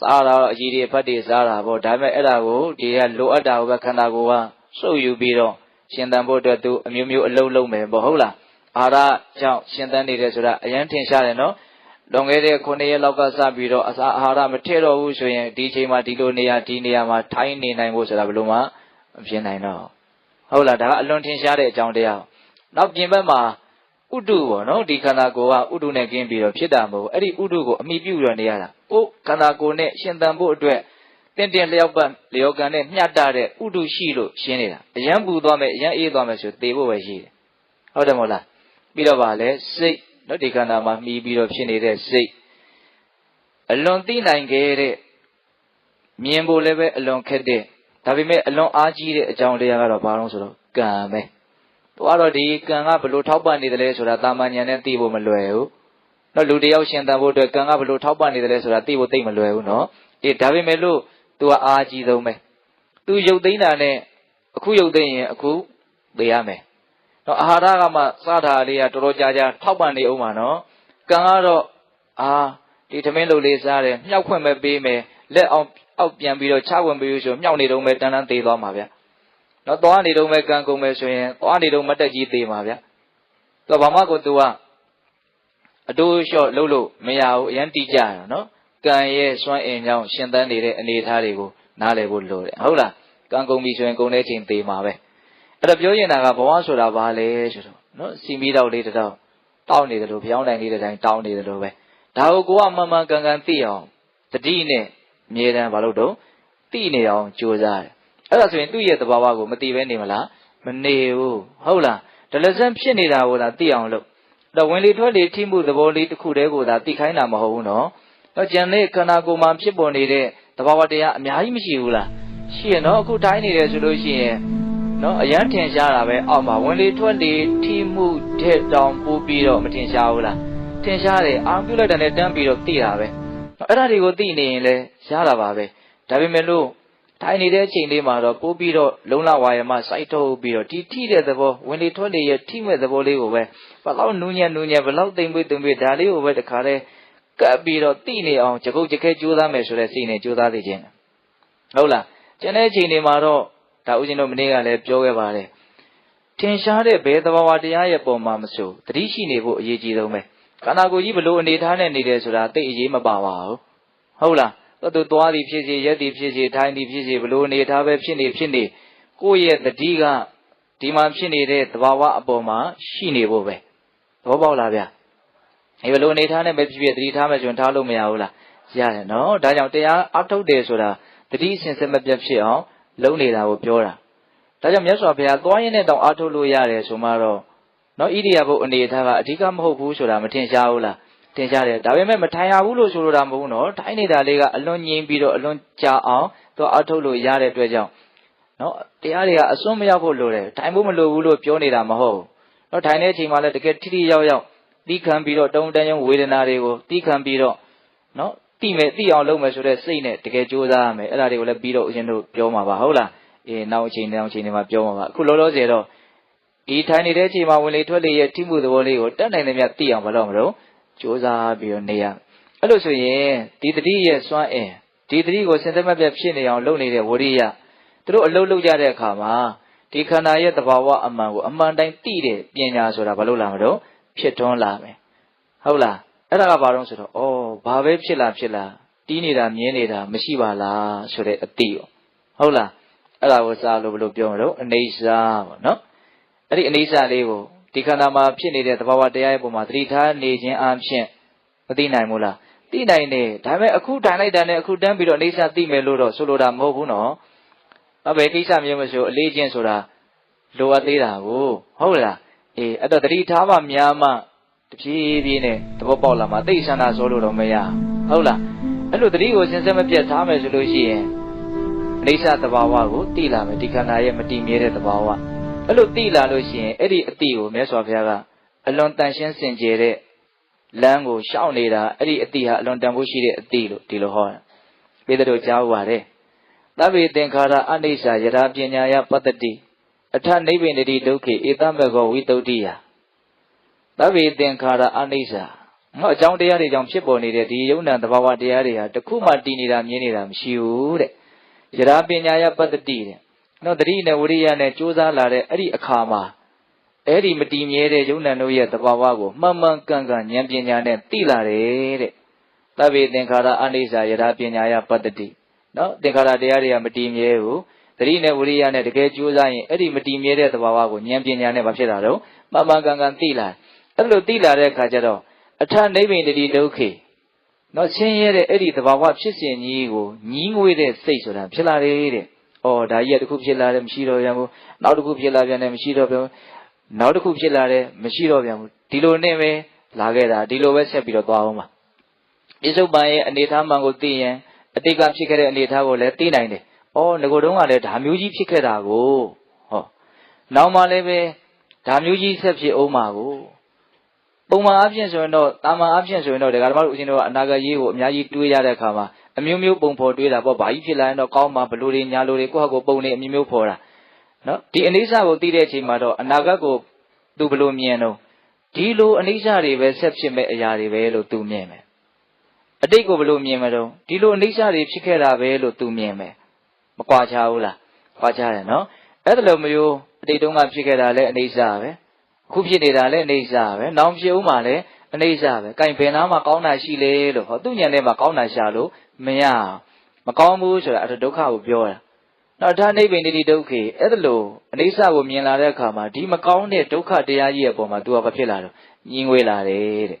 စားတာတော့အကြီးတွေဖတ်တွေစားတာပေါ့ဒါပေမဲ့အဲ့ဒါကိုဒီကလိုအပ်တာကိုပဲခန္ဓာကိုယ်ကစုပ်ယူပြီးတော့ရှင်သန်ဖို့အတွက်သူအမျိုးမျိုးအလုံးလုံးမယ်ပေါ့ဟုတ်လားအာဟာရကြောင့်ရှင်သန်နေတယ်ဆိုတာအရင်ထင်ရှားတယ်နော်လွန်ခဲ့တဲ့9ရက်လောက်ကစပြီးတော့အာဟာရမထည့်တော့ဘူးဆိုရင်ဒီချိန်မှာဒီလိုနေရာဒီနေရာမှာထိုင်းနေနိုင်ဖို့ဆိုတာဘယ်လိုမှမဖြစ်နိုင်တော့ဟုတ်လားဒါကအလွန်ထင်ရှားတဲ့အကြောင်းတရားနောက်ပြင်ဘက်မှာဥဒုပေါ့နော်ဒီခန္ဓာကိုယ်ကဥဒုနဲ့ကင်းပြီးတော့ဖြစ်တာမဟုတ်အဲ့ဒီဥဒုကိုအမိပြုရနေရတာကိုယ်ခန္ဓာကိုယ်နဲ့ရှင်သန်ဖို့အတွက်တင့်လျောက်ပတ်လျော်ကန်နဲ့မျှတတဲ့ဥဒုရှိလို့ရှင်းနေတာအယံပူသွားမယ်အယံအေးသွားမယ်ဆိုသေဖို့ပဲရှိတယ်ဟုတ်တယ်မဟုတ်လားပြီးတော့ဗာလဲစိတ်နော်ဒီခန္ဓာမှာမှီပြီးတော့ဖြစ်နေတဲ့စိတ်အလွန်သိနိုင်ခဲ့တဲ့မြင်ဖို့လည်းပဲအလွန်ခက်တဲ့ဒါပေမဲ့အလွန်အားကြီးတဲ့အကြောင်းတရားကတော့ဘာလို့ဆိုတော့ကံပဲသူကတော့ဒီကံကဘလို့ထောက်ပံ့နေတယ်လဲဆိုတာတာမန်ဉာဏ်နဲ့သိဖို့မလွယ်ဘူးနော်လူတယောက်ရှင်သန်ဖို့အတွက်ကံကဘလို့ထောက်ပံ့နေတယ်လဲဆိုတာသိဖို့သိမလွယ်ဘူးနော်ဒါပေမဲ့လို့သူကအားကြီးဆုံးပဲသူရုပ်သိမ်းတာနဲ့အခုရုပ်သိမ်းရင်အခုသိရမယ်နော်အာဟာရကမှစားတာလေးကတော်တော်ကြာကြာထောက်ပံ့နေအောင်ပါနော်ကံကတော့ဒီသမင်းလိုလေးစားတယ်မြောက်ခွင့်ပဲပေးမယ်လက်အောင်အောက်ပြန်ပြီးတော့ချဝင်ပြီးဆိုမြောက်နေတော့ပဲတန်းတန်းသေးသွားမှာဗျနော်သွားနေတော့ပဲကံကုန်မယ်ဆိုရင်သွားနေတော့မတက်ကြီးသေးမှာဗျသူကဘာမှကိုသူကအတိုးလျှော့လှုပ်လို့မရဘူးအရင်တိကြရနော်ကံရဲ့စွမ်းအင်ကြောင့်ရှင်သန်နေတဲ့အနေအထားတွေကိုနားလည်ဖို့လိုတယ်ဟုတ်လားကံကုန်ပြီဆိုရင်ကုန်တဲ့ချိန်သေးမှာပဲအဲ့တော့ပြောရင်တာကဘဝဆိုတာဘာလဲဆိုတော့နော်စီမီတောက်လေးတောက်နေတယ်လို့ဖျောင်းနိုင်လေးတိုင်းတောင်းနေတယ်လို့ပဲဒါကိုကိုကမှန်မှန်ကန်ကန်သိအောင်တတိနဲ့အမြဲတမ်းဘာလို့တော့သိနေအောင်ကြိုးစားတယ်အဲ့ဒါဆိုရင်သူ့ရဲ့သဘာဝကိုမသိဘဲနေမလားမနေဘူးဟုတ်လားဒလစံဖြစ်နေတာကိုသာသိအောင်လုပ်တော့ဝင်လေထွက်လေထိမှုသဘောလေးတစ်ခုတည်းကိုသာသိခိုင်းတာမဟုတ်ဘူးနော်တော့ကျန်တဲ့ခန္ဓာကိုယ်မှာဖြစ်ပေါ်နေတဲ့သဘာဝတရားအများကြီးမရှိဘူးလားရှိရနော်အခုတိုင်းနေတယ်ဆိုလို့ရှိရင်နော်အရန်ထင်ရှားတာပဲအောက်မှာဝင်လေထွက်လေထိမှုတဲ့တောင်ပို့ပြီးတော့မထင်ရှားဘူးလားထင်ရှားတယ်အာပြုတ်လိုက်တဲ့နဲ့တန်းပြီးတော့သိတာပဲအဲ့ဒါတွေကိုသိနေရင်လည်းရှားတာပါပဲဒါပေမဲ့လို့ထိုင်နေတဲ့အချိန်လေးမှာတော့ပို့ပြီးတော့လုံလဝါယမစိုက်ထုတ်ပြီးတော့ဒီထိတဲ့သဘောဝင်လေထွက်လေရဲ့ထိမဲ့သဘောလေးကိုပဲဘလောက်နူးညံ့ဘလောက်သိမ့်ပွေ့ဒါလေးကိုပဲတခါတည်းကပ်ပြီးတော့သိနေအောင်ကြကုတ်ကြခဲကြိုးစားမယ်ဆိုတဲ့စိတ်နဲ့ကြိုးစားသိခြင်းဟုတ်လားကျန်တဲ့အချိန်တွေမှာတော့ဒါဦးဇင်းတို့မနေ့ကလည်းပြောခဲ့ပါတယ်ထင်ရှားတဲ့ဘယ်သဘာဝတရားရဲ့ပုံမှာမဆိုသတိရှိနေဖို့အရေးကြီးဆုံးပဲခန္ဓာကိုယ်ကြီးဘလို့အနေထားနဲ့နေတယ်ဆိုတာသိအရေးမပါပါဘူးဟုတ်လားသူသွားသည်ဖြစ်စေရက်သည်ဖြစ်စေထိုင်သည်ဖြစ်စေဘလို့အနေထားပဲဖြစ်နေကိုယ့်ရဲ့တတိကဒီမှာဖြစ်နေတဲ့သဘာဝအပေါ်မှာရှိနေဖို့ပဲသဘောပေါက်လားဗျာဘလို့အနေထားနဲ့ပဲဖြစ်ဖြစ်တတိထားမယ်ဆိုရင်ထားလို့မရဘူးလားရတယ်နော်ဒါကြောင့်တရားအထုတ်တယ်ဆိုတာတတိအစဉ်စမပြတ်ဖြစ်အောင်လုံးနေတာကိုပြောတာဒါကြောင့်မြတ်စွာဘုရားသွားရင်းနဲ့တောင်အထုတ်လို့ရတယ်ဆိုမှတော့နော်ဣရိယာပုအနေထားကအဓိကမဟုတ်ဘူးဆိုတာမထင်ရှားဘူးလားထင်ရှားတယ်ဒါပေမဲ့မထိုင်ရဘူးလို့ဆိုလိုတာမဟုတ်ဘူးနော်ထိုင်နေတာလေးကအလွန်ငြိမ်ပြီးတော့အလွန်ကြာအောင်သူအထုတ်လို့ရတဲ့အတွက်ကြောင့်နော်တရားတွေကအစွန်းမရောက်ဖို့လိုတယ်ထိုင်ဖို့မလိုဘူးလို့ပြောနေတာမဟုတ်ဘူးနော်ထိုင်တဲ့အချိန်မှာလည်းတကယ်ထိထိရောက်ရောက်သိခံပြီးတော့တုံတန်ရုံဝေဒနာတွေကိုသိခံပြီးတော့နော်သိအောင်လုပ်မယ်ဆိုတဲ့စိတ်နဲ့တကယ်ကြိုးစားရမယ်အဲ့ဒါတွေကိုလည်းပြီးတော့ဦးဇင်းတို့ပြောမှာပါဟုတ်လားနောက်အချိန်တွေမှာပြောမှာပါအခုလောလောဆယ်တော့ဒီထိုင်နေတဲ့အချိန်မှာဝင်လေထွက်လေရဲ့ထိမှုသဘောလေးကိုတတ်နိုင်တဲ့မြတ်သိအောင်မလုပ်မလို့ကြိုးစားပြီးတော့နေရအဲ့လိုဆိုရင်ဒီတတိရဲ့စွမ်းအင်ဒီတတိကိုစင်သက်မပြတ်ဖြစ်နေအောင်လုပ်နေတဲ့ဝရိယသူတို့အလုပ်လုပ်ကြတဲ့အခါမှာဒီခန္ဓာရဲ့သဘာဝအမှန်ကိုအမှန်တိုင်းသိတဲ့ပညာဆိုတာဘာလို့လာမလို့ဖြစ်ထွန်းလာမယ် ဟုတ်လားအဲ့ဒါကဘာလို့ဆိုတော့ဘာပဲဖြစ်လာတီးနေတာမြင်နေတာမရှိပါလားဆိုတဲ့အတိရောဟုတ်လားအဲ့ဒါကိုစားလို့ဘယ်လိုပြောမလို့အနေစာပေါ့နော်အဲ့ဒီအနေစာလေးကိုဒီခန္ဓာမှာဖြစ်နေတဲ့သဘာဝတရားရဲ့ပုံမှာသတိထားနေခြင်းအပြင်မသိနိုင်ဘူးလားသိနိုင်တယ်ဒါပေမဲ့အခုထိုင်လိုက်တာနဲ့အခုတန်းပြီးတော့အနေစာသိမယ်လို့တော့ဆိုလိုတာမဟုတ်ဘူးနော်ဘယ်ကိစ္စမျိုးမဆိုအလေးချင်းဆိုတာလိုအပ်သေးတာကိုဟုတ်လားအဲ့တော့သတိထားမှများမှတဖြည်းဖြည်းနဲ့သဘောပေါက်လာမှသိဆန္ဒဆိုလို့တော့မရဟုတ်လားအဲ့လိုသတိကိုစဉ်ဆက်မပြတ်ထားမယ်ဆိုလို့ရှိရင်အိဋ္ဌသဘာဝကိုသိလာမယ်ဒီခန္ဓာရဲ့မတည်မြဲတဲ့သဘာဝအဲ့လိုသိလာလို့ရှိရင်အဲ့ဒီအတိကိုမြတ်စွာဘုရားကအလွန်တန်ရှင်းစင်ကြယ်တဲ့လမ်းကိုရှောက်နေတာအဲ့ဒီအတိဟာအလွန်တန်ဖိုးရှိတဲ့အတိလို့ဒီလိုဟောတယ်ပေတတို့ကြားဥပါတယ်သဗ္ဗေသင်္ခါရအနိစ္စယရာပညာယပတ္တိအထနိဗ္ဗေနတိဒုက္ခေဧတမကောဝိတုဒ္ဓိယသဗ္ဗေသင်္ခါရအနိစ္စအကြောင်းတရားတွေကြောင့်ဖြစ်ပေါ်နေတဲ့ဒီယုံ nant သဘာဝတရားတွေဟာတခုမှတည်နေတာမြင်နေတာမရှိဘူးတဲ့ယရာပညာယပတ္တိတဲ့နော်တတိနဲ့ဝိရိယနဲ့ကြိုးစားလာတဲ့အဲ့ဒီအခါမှာအဲ့ဒီမတည်မြဲတဲ့ယုံ nant တို့ရဲ့သဘာဝကိုမှန်မှန်ကန်ကန်ဉာဏ်ပညာနဲ့သိလာတယ်တဲ့သဗ္ဗေသင်္ခါရအနိစ္စယရာပညာယပတ္တိနော်သင်္ခါရတရားတွေကမတည်မြဲဘူးတတိနဲ့ဝိရိယနဲ့တကယ်ကြိုးစားရင်အဲ့ဒီမတည်မြဲတဲ့သဘာဝကိုဉာဏ်ပညာနဲ့မဖြစ်တာတော့မှန်မှန်ကန်ကန်သိလာအဲ့လိုသိလာတဲ့အခါကျတော့အထနိဗ္ဗေနတိဒုက္ခေနော်ဆင်းရဲတဲ့အဲ့ဒီသဘာဝဖြစ်စဉ်ကြီးကိုညီးငွေတဲ့စိတ်ဆိုတာဖြစ်လာတယ်တဲ့ဒါကြီးကတစ်ခုဖြစ်လာတယ်မရှိတော့ပြန်ဘူးနောက်တစ်ခုဖြစ်လာပြန်တယ်မရှိတော့ပြန်ဘူးနောက်တစ်ခုဖြစ်လာတယ်မရှိတော့ပြန်ဘူးဒီလိုနဲ့ပဲလာခဲ့တာဒီလိုပဲဆက်ပြီးတော့သွားအောင်ပါပြစ္ဆုတ်ပန်ရဲ့အနေထားမှန်ကိုသိရင်အတိတ်ကဖြစ်ခဲ့တဲ့အနေထားကိုလည်းသိနိုင်တယ်ငကိုတုံးကလည်းဒါမျိုးကြီးဖြစ်ခဲ့တာကိုနောက်မှလည်းပဲဒါမျိုးကြီးဆက်ဖြစ်အောင်ပါကိုပုံမှန်အဖြစ်ဆိုရင်တော့တာမန်အဖြစ်ဆိုရင်တော့ဒကာဓမ္မတို့ဦးဇင်းတို့ကအနာဂတ်ရေးကိုအများကြီးတွေးရတဲ့အခါမှာအမျိုးမျိုးပုံဖော်တွေးတာပေါ့ဘာကြီးဖြစ်လာရင်တော့ကောင်းမှာဘလို့တွေညာလို့တွေကိုယ့်ဟာကိုယ်ပုံနေအမျိုးမျိုးဖော်တာနော်ဒီအနိစ္စကိုသိတဲ့အချိန်မှာတော့အနာဂတ်ကိုသူဘလို့မြင်တော့ဒီလိုအနိစ္စတွေပဲဆက်ဖြစ်မဲ့အရာတွေပဲလို့သူမြင်မယ်အတိတ်ကိုဘလို့မြင်မှာတော့ဒီလိုအနိစ္စတွေဖြစ်ခဲ့တာပဲလို့သူမြင်မယ်မကွာခြားဘူးလားကွာခြားတယ်နော်အဲ့ဒါလိုမျိုးအတိတ်တုန်းကဖြစ်ခဲ့တာလည်းအနိစ္စပဲအခုဖြစ်နေတာလည်းအိဋ္ဌပဲနောင်ဖြစ်ဦးမှာလည်းအိဋ္ဌပဲ။ကဲဘယ်နာမှာကောင်းတာရှိလေလို့သူ့ဉာဏ်ထဲမှာကောင်းတာရှာလို့မရမကောင်းဘူးဆိုတာဒုက္ခကိုပြောတာ။နောက်ဒါနိဗ္ဗေနတိဒုက္ခေအဲ့ဒါလို့အိဋ္ဌကိုမြင်လာတဲ့အခါမှာဒီမကောင်းတဲ့ဒုက္ခတရားကြီးရဲ့အပေါ်မှာ तू ကဘာဖြစ်လာတော့ညှင်းဝေးလာတယ်တဲ့။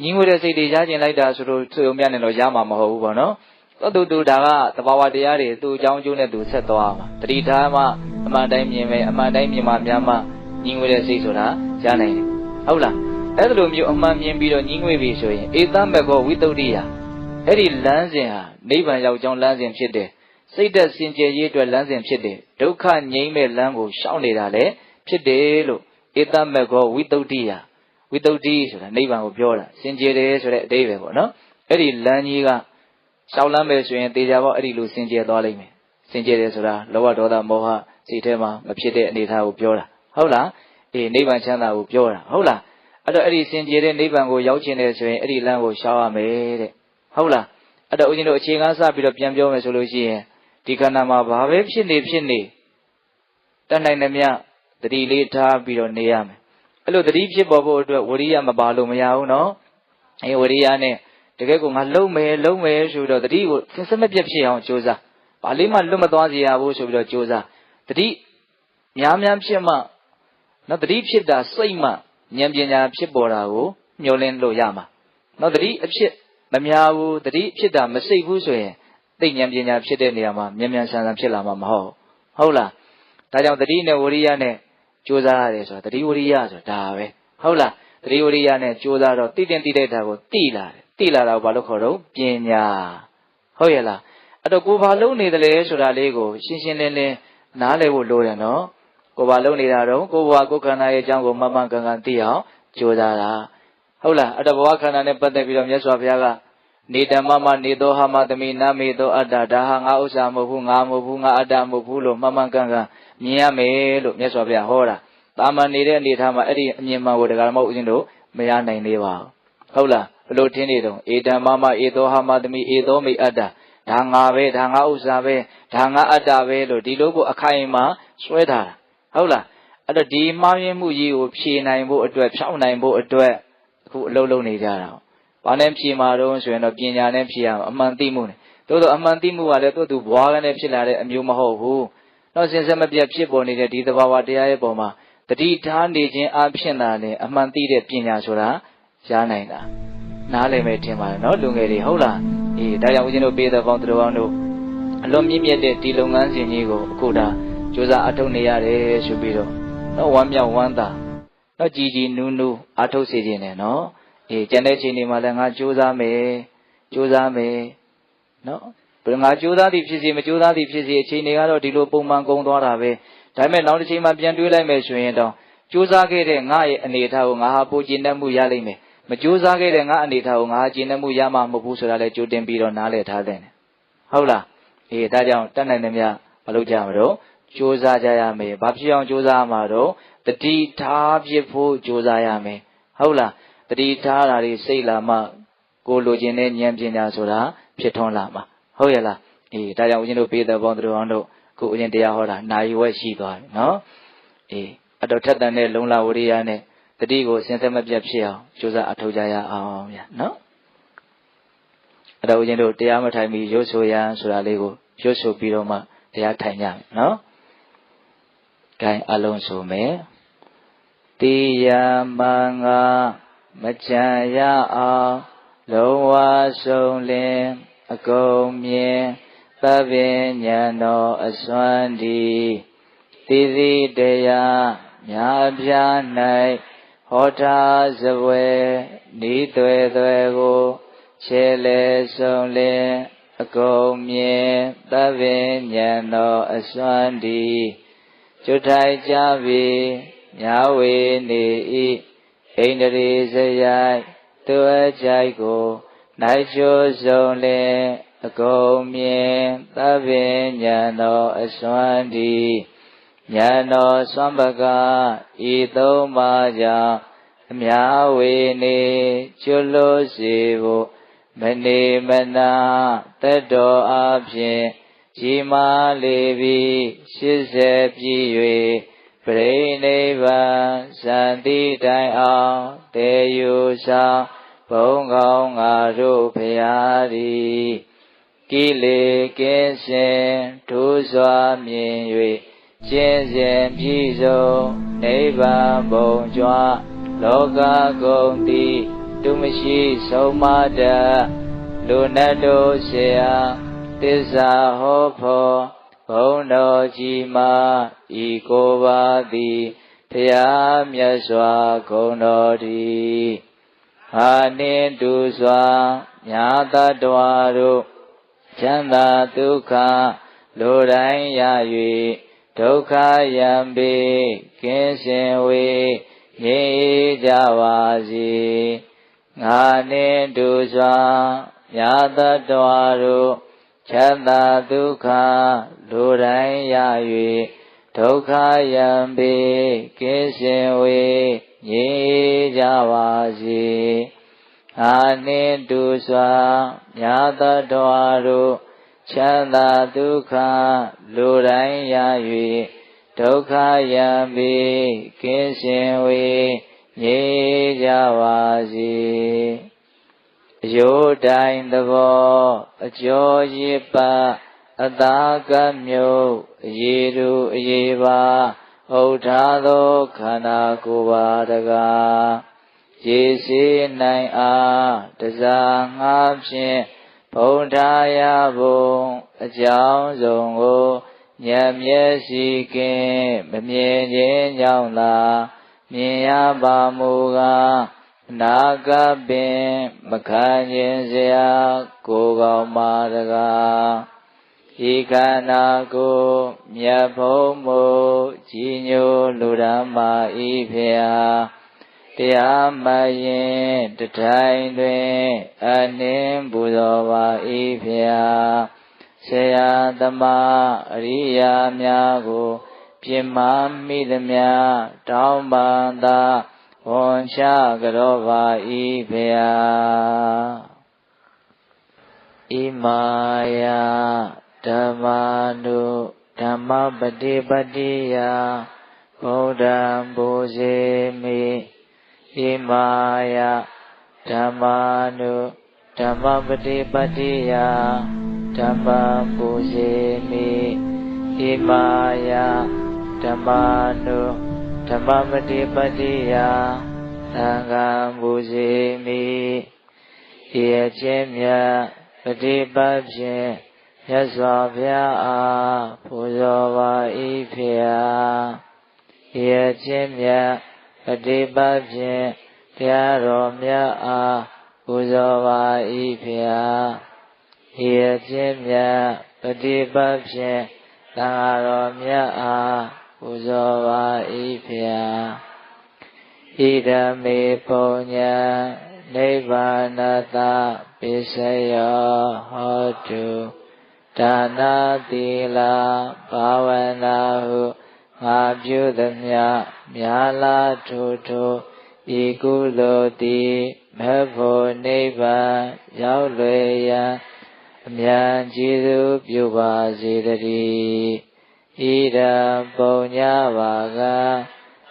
ညှင်းဝေးတဲ့စိတ်တွေရကျင်လိုက်တာဆိုလို့ဆွေုံမြတ်နေတော့ရမှာမဟုတ်ဘူးပေါ့နော်။သူဒါကသဘာဝတရားတွေသူ့အကြောင်းအကျိုးနဲ့သူဆက်သွားမှာ။တတိထားမှအမှန်တိုင်းမြင်မယ်အမှန်တိုင်းမြင်မှများမှညီငွေတဲ့စိတ်ဆိုတာရနိုင်တယ်ဟုတ်လားအဲ့လိုမျိုးအမှန်မြင်ပြီးတော့ညီငွေပြီဆိုရင်ဧတမကောဝိတုဒ္ဓိယအဲ့ဒီလမ်းစဉ်ဟာနိဗ္ဗာန်ရောက်ကြောင်းလမ်းစဉ်ဖြစ်တယ်စိတ်သက်စင်ကြယ်ရေးအတွက်လမ်းစဉ်ဖြစ်တယ်ဒုက္ခငြိမ်းမဲ့လမ်းကိုရှောင်နေတာလည်းဖြစ်တယ်လို့ဧတမကောဝိတုဒ္ဓိယဝိတုဒ္ဓိဆိုတာနိဗ္ဗာန်ကိုပြောတာစင်ကြယ်တယ်ဆိုတဲ့အဓိပ္ပာယ်ပေါ့နော်အဲ့ဒီလမ်းကြီးကရှောင်လမ်းပဲဆိုရင်တေချာပေါ့အဲ့ဒီလိုစင်ကြယ်သွားလိမ့်မယ်စင်ကြယ်တယ်ဆိုတာလောဘဒေါသမောဟစိတ်ထဲမှာမဖြစ်တဲ့အနေအထားကိုပြောတာဟုတ်လားနိဗ္ဗာန်ချမ်းသာကိုပြောတာဟုတ်လားအဲ့တော့အဲ့ဒီစင်ကြယ်တဲ့နိဗ္ဗာန်ကိုရောက်ချင်တယ်ဆိုရင်အဲ့ဒီလမ်းကိုရှောင်ရမယ်တဲ့ဟုတ်လားအဲ့တော့ဦးဇင်းတို့အခြေခံစပြီးတော့ပြန်ပြောမယ်ဆိုလို့ရှိရင်ဒီခန္ဓာမှာဘာပဲဖြစ်နေတတ်နိုင်သမျှတတိလေးထားပြီးတော့နေရမယ်အဲ့လိုတတိဖြစ်ပေါ်ဖို့အတွက်ဝိရိယမပါလို့မရဘူးနော်ဝိရိယနဲ့တကယ်ကိုငါလုံးမယ်ဆိုတော့တတိကိုစင်စမပြတ်ဖြစ်အောင်ကြိုးစားဘာလေးမှလွတ်မသွားစေရဘူးဆိုပြီးတော့ကြိုးစားတတိများဖြစ်မှနော်တတိဖြစ်တာစိတ်မှဉာဏ်ပညာဖြစ်ပေါ်တာကိုမျှော်လင့်လို့ရမှာနော်တတိအဖြစ်မများဘူးတတိဖြစ်တာမစိတ်ဘူးဆိုရင်သိဉာဏ်ပညာဖြစ်တဲ့နေရာမှာမြန်ဆန်ဖြစ်လာမှာမဟုတ်လားဒါကြောင့်တတိနဲ့ဝိရိယနဲ့ကြိုးစားရတယ်ဆိုတာတတိဝိရိယဆိုတာဒါပဲဟုတ်လားတတိဝိရိယနဲ့ကြိုးစားတော့တိတဲ့တာကိုတိလာတာကိုဘာလို့ခေါ်တော့ပညာဟုတ်ရဲ့လားအဲ့တော့ကိုဘာလုံးနေတယ်လဲဆိုတာလေးကိုရှင်းလင်းနားလည်ဖို့လိုတယ်နော်ကိုဘာလုံးနေတာတော့ကိုဘဝကိုခန္ဓာရဲ့အကြောင်းကိုမှန်ကန်သိအောင်ကြိုးစားတာဟုတ်လားအဲ့တော့ဘဝခန္ဓာနဲ့ပတ်သက်ပြီးတော့မြတ်စွာဘုရားကနေတမနေသောဟာမသမိနာမေသောအတ္တဒါဟာငါဥစ္စာမဟုတ်ဘူးငါမဟုတ်ဘူးငါအတ္တမဟုတ်ဘူးလို့မှန်ကန်မြင်ရမယ်လို့မြတ်စွာဘုရားဟောတာတာမန်နေတဲ့အနေထားမှာအဲ့ဒီအမြင်မှန်ကိုတရားဓမ္မဦးဇင်းတို့မရနိုင်သေးပါဘူးဟုတ်လားဘလို့ထင်နေတော့ဧတမဧသောဟာမသမိဧသောမိအတ္တဒါငါပဲဒါငါဥစ္စာပဲဒါငါအတ္တပဲလို့ဒီလိုကိုအခိုင်အမာဆွဲထားတာဟုတ်လားအဲ့တော့ဒီမှားယွင်းမှုကြီးကိုဖြေနိုင်ဖို့အတွက်ဖြောင်းနိုင်ဖို့အတွက် အခုအလုံးလုံးနေကြတာဘာနဲ့ဖြေမှာတော့ဆိုရင်တော့ပညာနဲ့ဖြေရမှာအမှန်သိမှုနဲ့တိုးတော့အမှန်သိမှုကလည်းသူဘွားကနေဖြစ်လာတဲ့အမျိုးမဟုတ်ဘူးနောက်စဉ်ဆက်မပြတ်ဖြစ်ပေါ်နေတဲ့ဒီသဘာဝတရားရဲ့ပုံမှာတတိထားနေခြင်းအဖြစ်သာလေအမှန်သိတဲ့ပညာဆိုတာရနိုင်တာနားလည်မယ်ထင်ပါတယ်နော်လူငယ်တွေဟုတ်လားအေးဒါကြောင့်ဦးဇင်းတို့ပေးတဲ့ပေါင်းသူတော်ကောင်းတို့အလွန်မြင့်မြတ်တဲ့ဒီလုပ်ငန်းစဉ်ကြီးကိုအခုဒါကြိုးစားအထောက်နေရတယ်ဆိုပြီးတော့နော်ဝမ်းမြောက်ဝမ်းသာနော်ကြည်ကြည်နူးနူးအထောက်စေခြင်းနဲ့နော်အေးကျန်တဲ့ချိန်ဒီမှာလည်းငါကြိုးစားမယ်နော်ဘယ်ငါကြိုးစားသည်ဖြစ်စီမကြိုးစားသည်ဖြစ်စီအချိန်တွေကတော့ဒီလိုပုံမှန်ကုန်သွားတာပဲဒါပေမဲ့နောက်တစ်ချိန်မှပြန်တွေးလိုက်မယ်ဆိုရင်တော့ကြိုးစားခဲ့တဲ့ငါရဲ့အနေအထားကိုငါဟာပိုကျင့်တတ်မှုရလိမ့်မယ်မကြိုးစားခဲ့တဲ့ငါအနေအထားကိုငါကျင့်တတ်မှုရမှာမဟုတ်ဘူးဆိုတာလည်းကြိုတင်ပြီးတော့နားလည်ထားတဲ့ဟုတ်လားအေးဒါကြောင့်တတ်နိုင်သမျှမလုပ်ကြမှာတော့ကြိုးစားကြရမယ်ဘာဖြစ်အောင်ကြိုးစားမှာတော့တတိထားဖြစ်ဖို့ကြိုးစားရမယ်ဟုတ်လားတတိထားတာတွေစိတ်လာမှကိုလိုချင်တဲ့ဉာဏ်ပညာဆိုတာဖြစ်ထွန်းလာမှာဟုတ်ရဲ့လားအေးဒါကြောင့်ဦးဇင်းတို့ပေးတဲ့ပေါင်းသူတော်အောင်တို့ခုဦးဇင်းတရားဟောတာနာရီဝက်ရှိသွားပြီနော်အေးအတော်ထက်တန်တဲ့လုံလဝရိယနဲ့တတိကိုစဉ်ဆက်မပြတ်ဖြစ်အောင်ကြိုးစားအထောက်ကြရအောင်ဗျာနော်အဲ့တော့ဦးဇင်းတို့တရားမထိုင်ပြီးရုပ်ဆိုရန်ဆိုတာလေးကိုရုပ်ဆိုပြီးတော့မှတရားထိုင်ကြမယ်နော်ဂိုင်းအလုံးဆိုမယ်တိယမင်္ဂမချမ်းရအောင်လုံးဝဆုံးလင်းအကုန်မြင်သဗ္ဗညံတော်အစွမ်းဒီတိတိတရားမြာပြ၌ဟောထားစပွဲဤသွဲသွဲကိုခြေလေဆုံးလင်းအကုန်မြင်သဗ္ဗညံတော်အစွမ်းဒီကျွတ်ထိုင်ကြပြီမြာဝေနေဤဣန္ဒြေစရိုက်သူအကြိုက်ကိုနိုင်ချိုးဆုံးလင်းအကုန်မြင်သဗ္ဗညံတော်အစွမ်းဒီဉာဏ်တော်စွမ်းပကဤသုံးပါးကြောင့်အမြဝေနေကျွလို့စီဖို့မနေမနာတတ်တော်အဖြစ်ကြီးမားလေပြီး80ပြည့်၍ပရိနိဗ္ဗာန်စံတိတိုင်အောင်တေယူဆောင်ဘုံကောင်းငါတို့ဖရာသည်ကိလေကင်းစင်ဒုစွာမြင်၍ကျင့်စဉ်ပြည့်စုံနိဗ္ဗာန်ဘုံကြွလောကကုန်သည်သူမရှိဆုံးမတတ်လူနတ်တို့เสียသစ္စာဟောဖို့ဘုံတော်ကြီးမှာဤကိုပါသည်ဖရာမြတ်စွာဂုဏ်တော်သည်ဟာနှင့်တူစွာညာတတ္တဝါတို့ချမ်းသာဒုက္ခလိုတိုင်းရ၍ဒုက္ခယံပေကင်းစင်ဝေငြိမ်းကြပါစေငါနှင့်တူစွာညာတတ္တဝါတို့ချမ်းသာဒုက္ခလိုတိုင်းရ၍ဒုက္ခယံပေကင်းစင်ဝေငြိမ်းကြပါစေငါနှင့်တူစွာညာတတ္တဝါတို့ချမ်းသာဒုက္ခလိုတိုင်းရ၍ဒုက္ခယံပေကင်းစင်ဝေငြိမ်းကြပါစေအယိုးတိုင်းသဘောအကျော်ရစ်ပါအသာကမျိုးအရေတူအရေပါဥထားသောခန္ဓာကိုယ်ပါတကားရေစေနိုင်အားတစားငါဖြင့်ဘုံထားရဖို့အကြောင်းစုံကိုဉာဏ်မျက်စိကင်းမမြင်ခြင်းကြောင့်သာမြင်ရပါမူကားအနာကပင်မခံခြင်းစရာကိုယ်ကောင်းပါတကားဤခန္ဓာကိုမြတ်ဘုံမို့ကြီးညိုလူဓမ္မာဤဖေဟာတရားမရင်တထိုင်တွင်အနှင်းပူဇော်ပါဤဖေဟာဆရာသမားအရိယာများကိုပြမမိသမျှတောင်းပန်သာဝန်ချကြောပါဤဖေဟာဣမာယဓမ္မာနုဓမ္မပฏิပတ္တိယဗုဒ္ဓံပူဇေမိဣမာယ ဓမ္မာနုဓမ္မပฏิပတ်တိယဓမ္မပူဇေမိဣမာယဓမ္မာနုဓမ္မပฏิပတ်တိယသံဃံပူဇေမိဤအချင်းမြတ်ပฏิပတ်ဖြင့်မြတ်စွာဘုရားအားပူဇော်ပါ၏ဖေဟာဤအချင်းမြတ်ပฏิပတ်ဖြင့်တရားတော်မြတ်အားပူဇော်ပါ၏ဖေဟာဤအချင်းမြတ်ပฏิပတ်ဖြင့်သံဃာတော်မြတ်အားပူဇော်ပါ၏ဖေဟာဣဒံမေပုည္ဏနိဗ္ဗာနတပိစယောဟောတုဒါနာသီလဘာဝနာဟုငါပြုသမျှမြာလာထိုးထိုးဤကုသိုလ်သည်မေဖို့နိဗ္ဗာန်ရောက်လွယ်ရန်အမြန်ကျေးဇူးပြုပါစေတည်းဣဒံပုည္ဏဘာက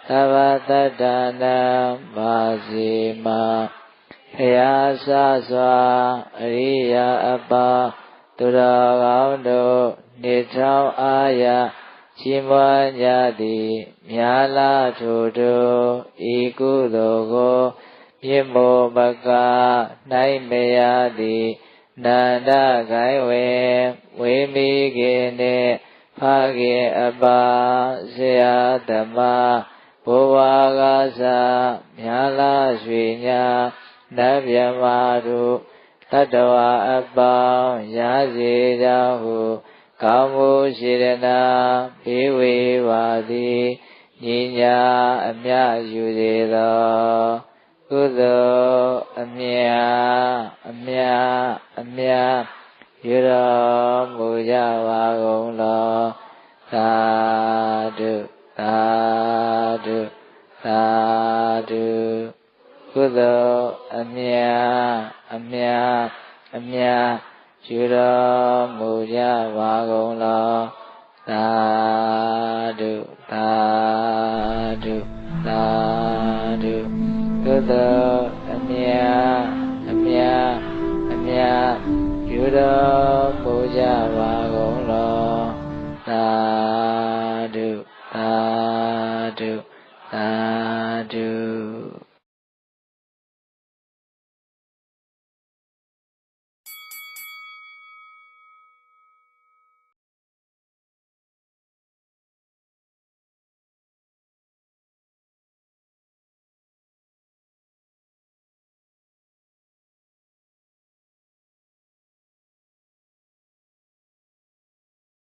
သဗ္ဗတတ္တနာပါစေမဖယားဆစွာအရိယာအပါသူတော်ကောင်းတို့နေထောင်အားရချီးမွမ်းကြသည်မြာလာထို့ထို့ဤကုသိုလ်ကိုမြင့်မိုးပကနိုင်မရသည်နန္ဒခိုင်ဝေဝေမိခင်နှင့်ဖခင်အပါဆရာသမားဘုရားကစားမြာလာရွှေညာနတ်မြမာတို့တတ္တဝါအပေါင်းရစေကြောင်းဟုကောင်းမှုရှိရနာပေးဝေပါသည်ညီညာအမြယူစေသောကုသိုလ်အမြယူတော်မူကြပါကုန်လောသာဓုသာဓုသာဓုကုသိုလ်အမြယူတော်မူကြပါကုန်လောသာဓုသာဓုသာဓုကုသိုလ်အမြယူတော်မူကြပါကုန်လော